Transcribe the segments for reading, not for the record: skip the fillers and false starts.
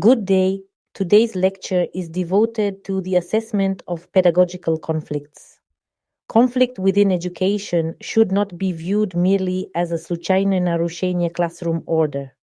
Good day. Today's lecture is devoted to the assessment of pedagogical conflicts. Conflict within education should not be viewed merely as a случайное нарушение classroom order.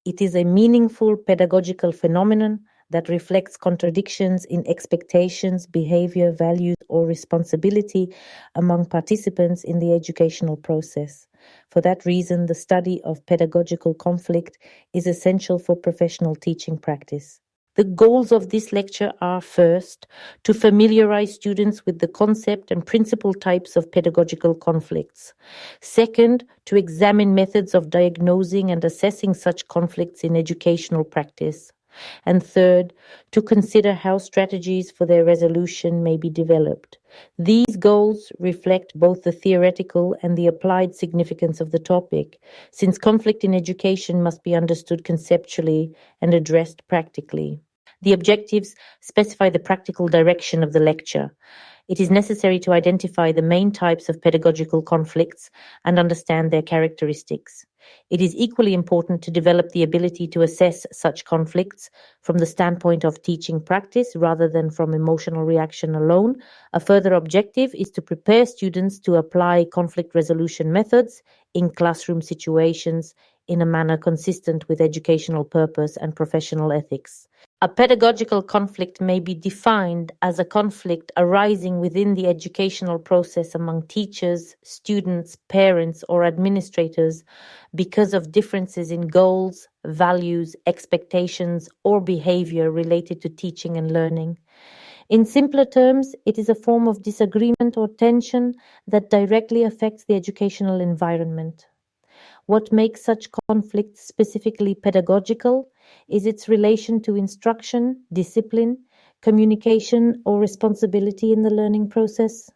It is a meaningful pedagogical phenomenon that reflects contradictions in expectations, behavior, values, or responsibility among participants in the educational process. For that reason, the study of pedagogical conflict is essential for professional teaching practice. The goals of this lecture are, first, to familiarize students with the concept and principal types of pedagogical conflicts. Second, to examine methods of diagnosing and assessing such conflicts in educational practice. And third, to consider how strategies for their resolution may be developed. These goals reflect both the theoretical and the applied significance of the topic, since conflict in education must be understood conceptually and addressed practically. The objectives specify the practical direction of the lecture. It is necessary to identify the main types of pedagogical conflicts and understand their characteristics. It is equally important to develop the ability to assess such conflicts from the standpoint of teaching practice rather than from emotional reaction alone. A further objective is to prepare students to apply conflict resolution methods in classroom situations in a manner consistent with educational purpose and professional ethics. A pedagogical conflict may be defined as a conflict arising within the educational process among teachers, students, parents, or administrators because of differences in goals, values, expectations, or behavior related to teaching and learning. In simpler terms, it is a form of disagreement or tension that directly affects the educational environment. What makes such conflicts specifically pedagogical is its relation to instruction, discipline, communication, or responsibility in the learning process.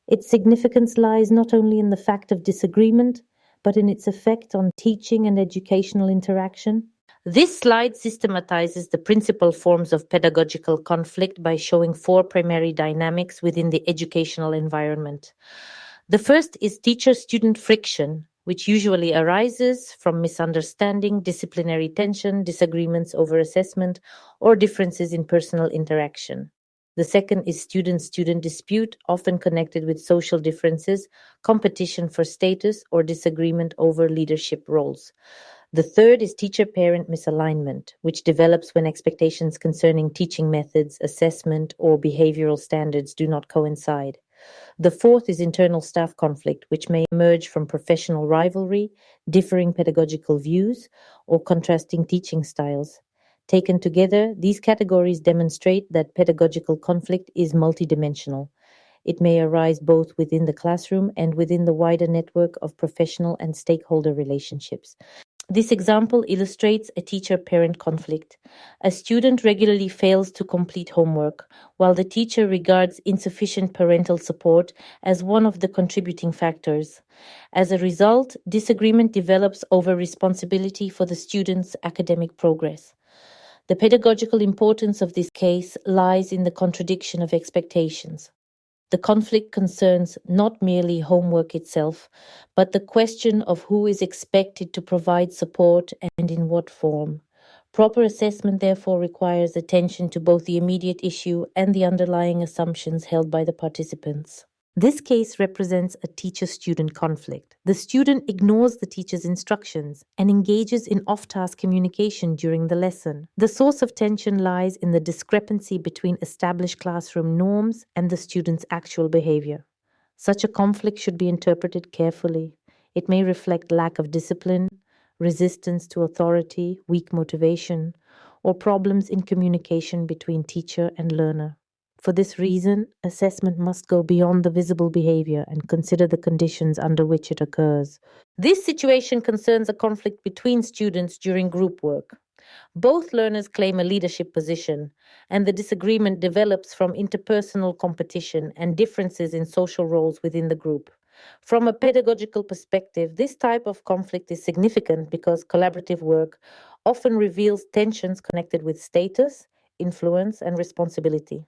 Its significance lies not only in the fact of disagreement, but in its effect on teaching and educational interaction. This slide systematizes the principal forms of pedagogical conflict by showing four primary dynamics within the educational environment. The first is teacher-student friction, which usually arises from misunderstanding, disciplinary tension, disagreements over assessment, or differences in personal interaction. The second is student-student dispute, often connected with social differences, competition for status, or disagreement over leadership roles. The third is teacher-parent misalignment, which develops when expectations concerning teaching methods, assessment, or behavioral standards do not coincide. The fourth is internal staff conflict, which may emerge from professional rivalry, differing pedagogical views, or contrasting teaching styles. Taken together, these categories demonstrate that pedagogical conflict is multidimensional. It may arise both within the classroom and within the wider network of professional and stakeholder relationships. This example illustrates a teacher-parent conflict. A student regularly fails to complete homework, while the teacher regards insufficient parental support as one of the contributing factors. As a result, disagreement develops over responsibility for the student's academic progress. The pedagogical importance of this case lies in the contradiction of expectations. The conflict concerns not merely homework itself, but the question of who is expected to provide support and in what form. Proper assessment therefore requires attention to both the immediate issue and the underlying assumptions held by the participants. This case represents a teacher-student conflict. The student ignores the teacher's instructions and engages in off-task communication during the lesson. The source of tension lies in the discrepancy between established classroom norms and the student's actual behavior. Such a conflict should be interpreted carefully. It may reflect lack of discipline, resistance to authority, weak motivation, or problems in communication between teacher and learner. For this reason, assessment must go beyond the visible behavior and consider the conditions under which it occurs. This situation concerns a conflict between students during group work. Both learners claim a leadership position, and the disagreement develops from interpersonal competition and differences in social roles within the group. From a pedagogical perspective, this type of conflict is significant because collaborative work often reveals tensions connected with status, influence, and responsibility.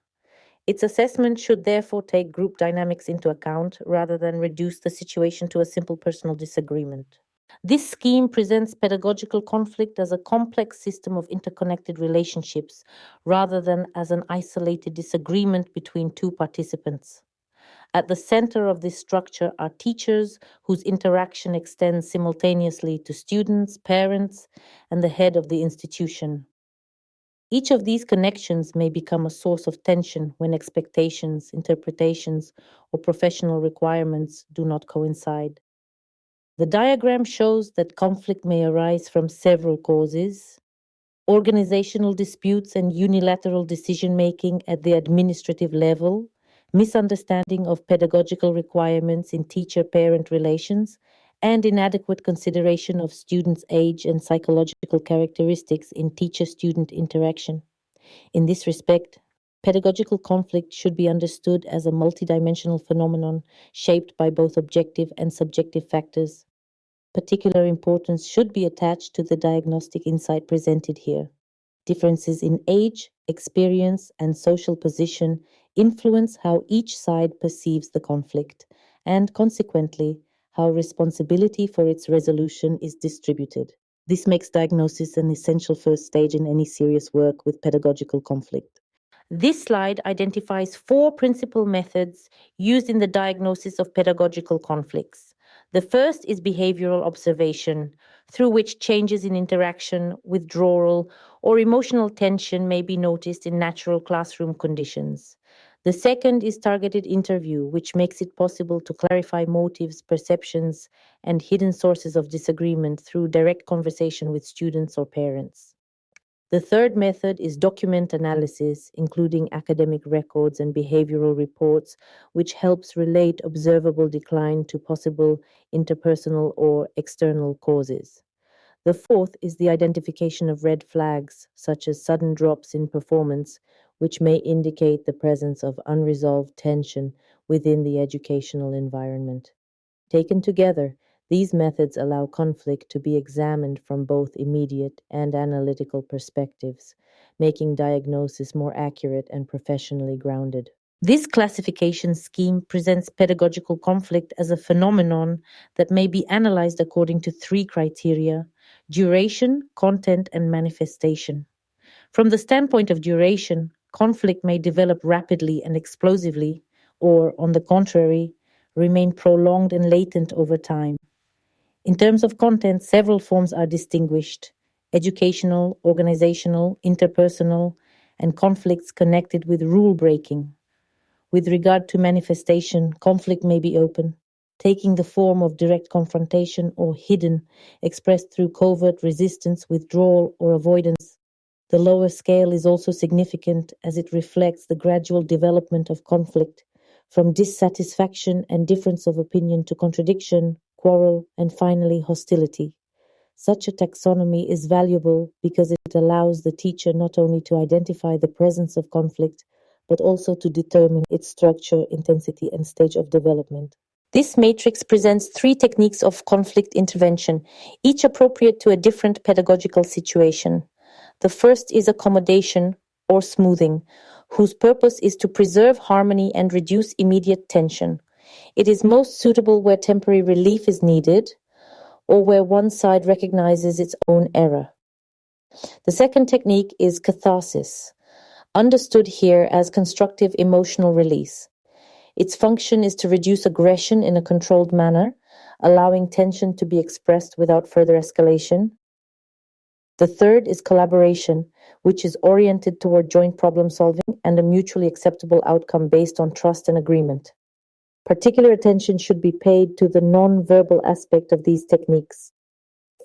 Its assessment should therefore take group dynamics into account rather than reduce the situation to a simple personal disagreement. This scheme presents pedagogical conflict as a complex system of interconnected relationships rather than as an isolated disagreement between two participants. At the center of this structure are teachers whose interaction extends simultaneously to students, parents, and the head of the institution. Each of these connections may become a source of tension when expectations, interpretations, or professional requirements do not coincide. The diagram shows that conflict may arise from several causes: organizational disputes and unilateral decision making at the administrative level, misunderstanding of pedagogical requirements in teacher parent relations, and inadequate consideration of students' age and psychological characteristics in teacher student interaction. In this respect, pedagogical conflict should be understood as a multidimensional phenomenon shaped by both objective and subjective factors. Particular importance should be attached to the diagnostic insight presented here. Differences in age, experience, and social position influence how each side perceives the conflict, and consequently, how responsibility for its resolution is distributed. This makes diagnosis an essential first stage in any serious work with pedagogical conflict. This slide identifies four principal methods used in the diagnosis of pedagogical conflicts. The first is behavioral observation, through which changes in interaction, withdrawal, or emotional tension may be noticed in natural classroom conditions. The second is targeted interview, which makes it possible to clarify motives, perceptions, and hidden sources of disagreement through direct conversation with students or parents. The third method is document analysis, including academic records and behavioral reports, which helps relate observable decline to possible interpersonal or external causes. The fourth is the identification of red flags, such as sudden drops in performance, which may indicate the presence of unresolved tension within the educational environment. Taken together, these methods allow conflict to be examined from both immediate and analytical perspectives, making diagnosis more accurate and professionally grounded. This classification scheme presents pedagogical conflict as a phenomenon that may be analyzed according to three criteria: duration, content, and manifestation. From the standpoint of duration, conflict may develop rapidly and explosively, or, on the contrary, remain prolonged and latent over time. In terms of content, several forms are distinguished: educational, organizational, interpersonal, and conflicts connected with rule breaking. With regard to manifestation, conflict may be open, taking the form of direct confrontation, or hidden, expressed through covert resistance, withdrawal, or avoidance. The lower scale is also significant as it reflects the gradual development of conflict from dissatisfaction and difference of opinion to contradiction, quarrel, and finally hostility. Such a taxonomy is valuable because it allows the teacher not only to identify the presence of conflict, but also to determine its structure, intensity, and stage of development. This matrix presents three techniques of conflict intervention, each appropriate to a different pedagogical situation. The first is accommodation or smoothing, whose purpose is to preserve harmony and reduce immediate tension. It is most suitable where temporary relief is needed or where one side recognizes its own error. The second technique is catharsis, understood here as constructive emotional release. Its function is to reduce aggression in a controlled manner, allowing tension to be expressed without further escalation. The third is collaboration, which is oriented toward joint problem solving and a mutually acceptable outcome based on trust and agreement. Particular attention should be paid to the non-verbal aspect of these techniques.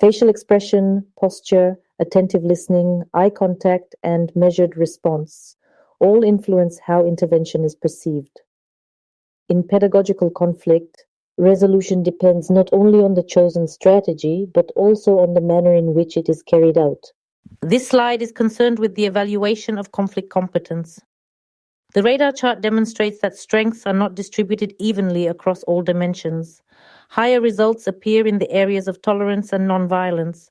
Facial expression, posture, attentive listening, eye contact, and measured response all influence how intervention is perceived. In pedagogical conflict, resolution depends not only on the chosen strategy, but also on the manner in which it is carried out. This slide is concerned with the evaluation of conflict competence. The radar chart demonstrates that strengths are not distributed evenly across all dimensions. Higher results appear in the areas of tolerance and nonviolence,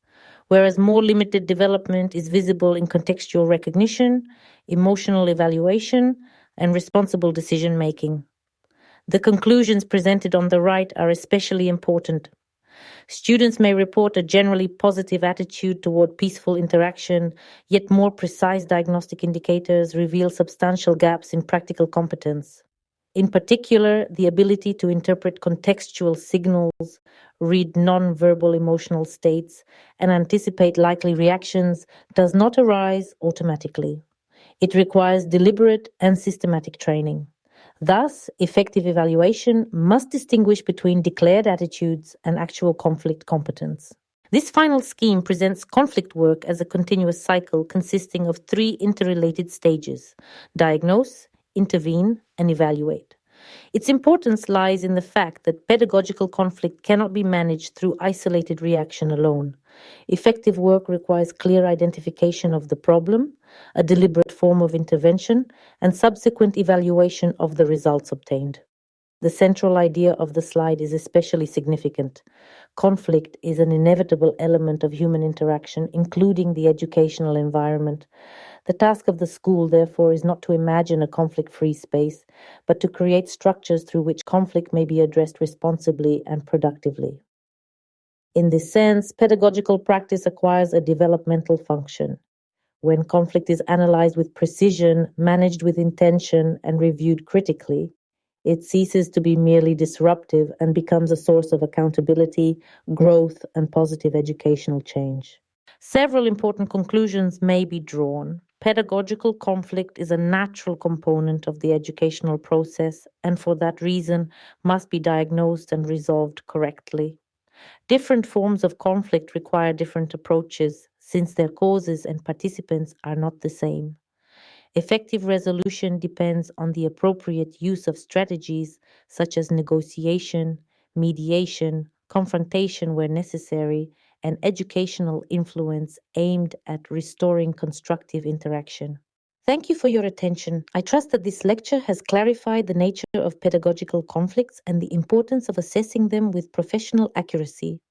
whereas more limited development is visible in contextual recognition, emotional evaluation, and responsible decision-making. The conclusions presented on the right are especially important. Students may report a generally positive attitude toward peaceful interaction, yet more precise diagnostic indicators reveal substantial gaps in practical competence. In particular, the ability to interpret contextual signals, read non-verbal emotional states, and anticipate likely reactions does not arise automatically. It requires deliberate and systematic training. Thus, effective evaluation must distinguish between declared attitudes and actual conflict competence. This final scheme presents conflict work as a continuous cycle consisting of 3 interrelated stages: diagnose, intervene, and evaluate. Its importance lies in the fact that pedagogical conflict cannot be managed through isolated reaction alone. Effective work requires clear identification of the problem, a deliberate form of intervention, and subsequent evaluation of the results obtained. The central idea of the slide is especially significant. Conflict is an inevitable element of human interaction, including the educational environment. The task of the school, therefore, is not to imagine a conflict-free space, but to create structures through which conflict may be addressed responsibly and productively. In this sense, pedagogical practice acquires a developmental function. When conflict is analyzed with precision, managed with intention, and reviewed critically, it ceases to be merely disruptive and becomes a source of accountability, growth, and positive educational change. Several important conclusions may be drawn. Pedagogical conflict is a natural component of the educational process and for that reason must be diagnosed and resolved correctly. Different forms of conflict require different approaches since their causes and participants are not the same. Effective resolution depends on the appropriate use of strategies such as negotiation, mediation, confrontation where necessary, and educational influence aimed at restoring constructive interaction. Thank you for your attention. I trust that this lecture has clarified the nature of pedagogical conflicts and the importance of assessing them with professional accuracy.